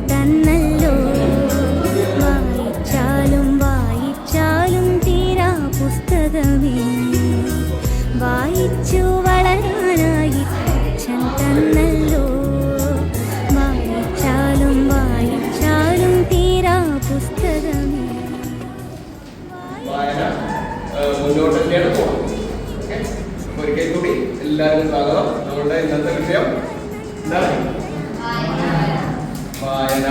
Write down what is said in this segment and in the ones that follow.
തന്നല്ലോ. വായിച്ചാലും വായിച്ചാലും തീരാ പുസ്തകമേ, വായിച്ചു വളരാനായി അച്ഛൻ തന്നല്ലോ. വായിച്ചാലും വായിച്ചാലും തീരാ പുസ്തകമേ. മുന്നോട്ട് തന്നെയാണ് പോകുന്നത്. ഒരിക്കൽ കൂടി എല്ലാവരും സ്വാഗതം. നമ്മുടെ ഇന്നത്തെ വിഷയം എന്താണ്? വായന.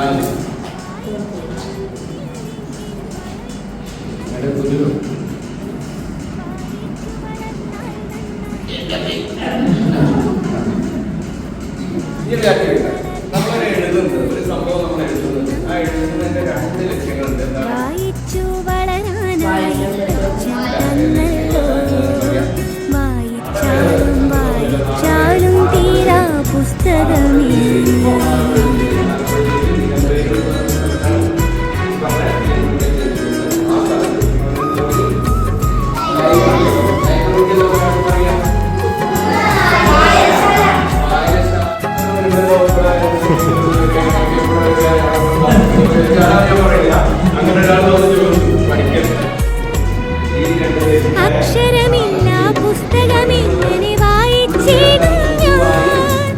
നമ്മൾ എഴുതുന്നത് ഒരു സംഭവം നമ്മൾ എഴുതുന്നത് ആ എഴുതുന്നതിന്റെ 2 ലക്ഷ്യങ്ങളുണ്ട്. വായിച്ചു വളരാനായി വായിച്ചാലും വായിച്ചാലും തീരാ പുസ്തകമേ. അക്ഷരമില്ല പുസ്തകമിങ്ങനെ വായിച്ചിടും ഞാൻ.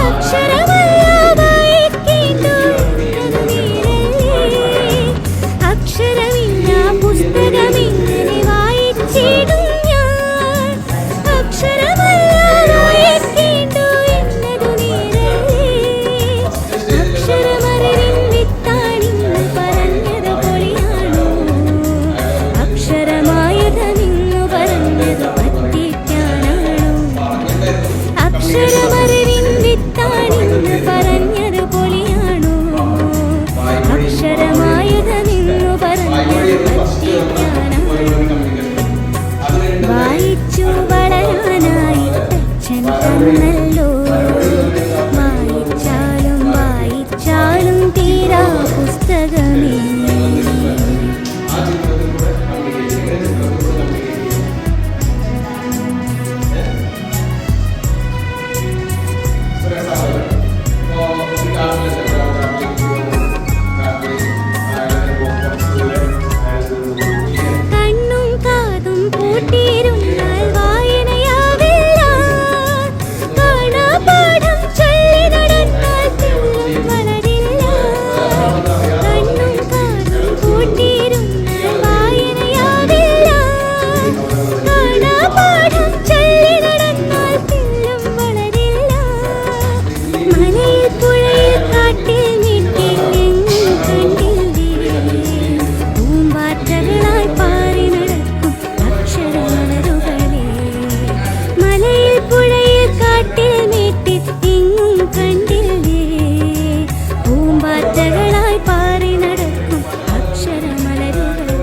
അക്ഷരമല്ല വായിക്കേണ്ടു അക്ഷരമില്ല പുസ്തകമിങ്ങനെ വായിച്ചിടും ഞാൻ. അക്ഷരമല്ല വായിക്കേണ്ടു എന്നതു നേരല്ലേ. അക്ഷരമറിവിൻ വിത്താണിന്ന് പറഞ്ഞത് പൊളിയാണോ. അക്ഷരമായുധമിന്നു പറഞ്ഞത് പറ്റിക്കാനാണോ. അക്ഷരമറിവിൻ വിത്താണിന്ന് പറഞ്ഞത് പൊളിയാണോ. അക്ഷരമായുധമിന്നു പറഞ്ഞത് പറ്റിക്കാനാണോ. വായിച്ചു വളരാനായി അച്ഛൻ തന്നല്ലോ. വായിച്ചാലും വായിച്ചാലും തീരാ പുസ്തകമേ. കണ്ണും കാതും പൂട്ടിയിരുന്നാൽ വായനയാവില്ല. കാണാപാഠം ചൊല്ലി നടന്നാൽ തെല്ലും വളരില്ല. കണ്ണും കാതും പൂട്ടിയിരുന്നാൽ വായനയാവില്ല. കാണാപാഠം ചൊല്ലി നടന്നാൽ തെല്ലും വളരില്ല. മലയിൽ പുഴയിൽ കാട്ടിൽ വീട്ടിൽ എങ്ങും കണ്ടില്ലേ. പൂമ്പാറ്റകളായി പാറി നടക്കും അക്ഷരമലരുകളെ. മലയിൽ പുഴയിൽ കാട്ടിൽ വീട്ടിൽ എങ്ങും കണ്ടില്ലേ. പൂമ്പാറ്റകളായി പാറി നടക്കും അക്ഷരമലരുകളെ.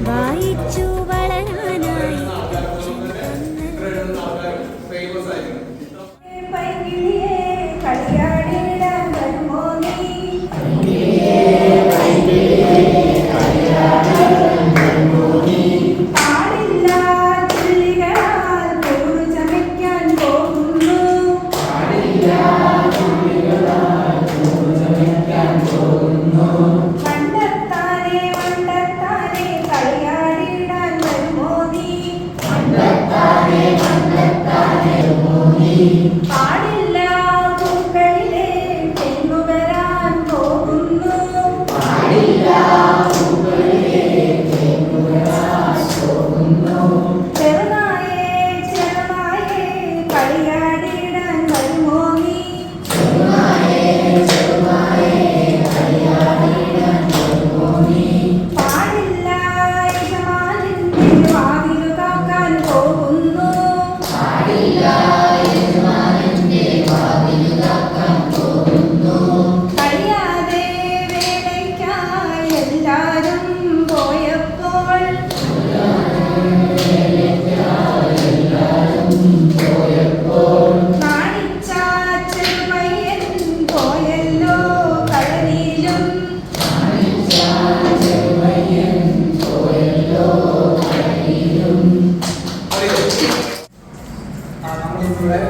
വായിച്ചു വളരാനായി അച്ഛൻ തന്നല്ലോ. പാടില്ല പൂക്കളിലെ തെങ്ങുവരാൻ പോകുന്നു. ചെറുനായേ ചെറുനായേ കളിയാടിയിടാൻ വരുമോ നീ. പാടില്ല യജമാനന്റെ വാതിലു കാക്കാൻ പോകുന്നു. കഴിയാതെ വേലയ്ക്കായി എല്ലാരും പോയപ്പോൾ നാണിച്ച ചെറുപയ്യൻ പോയല്ലോ കളരിയിലും. നമ്മളിവിടെ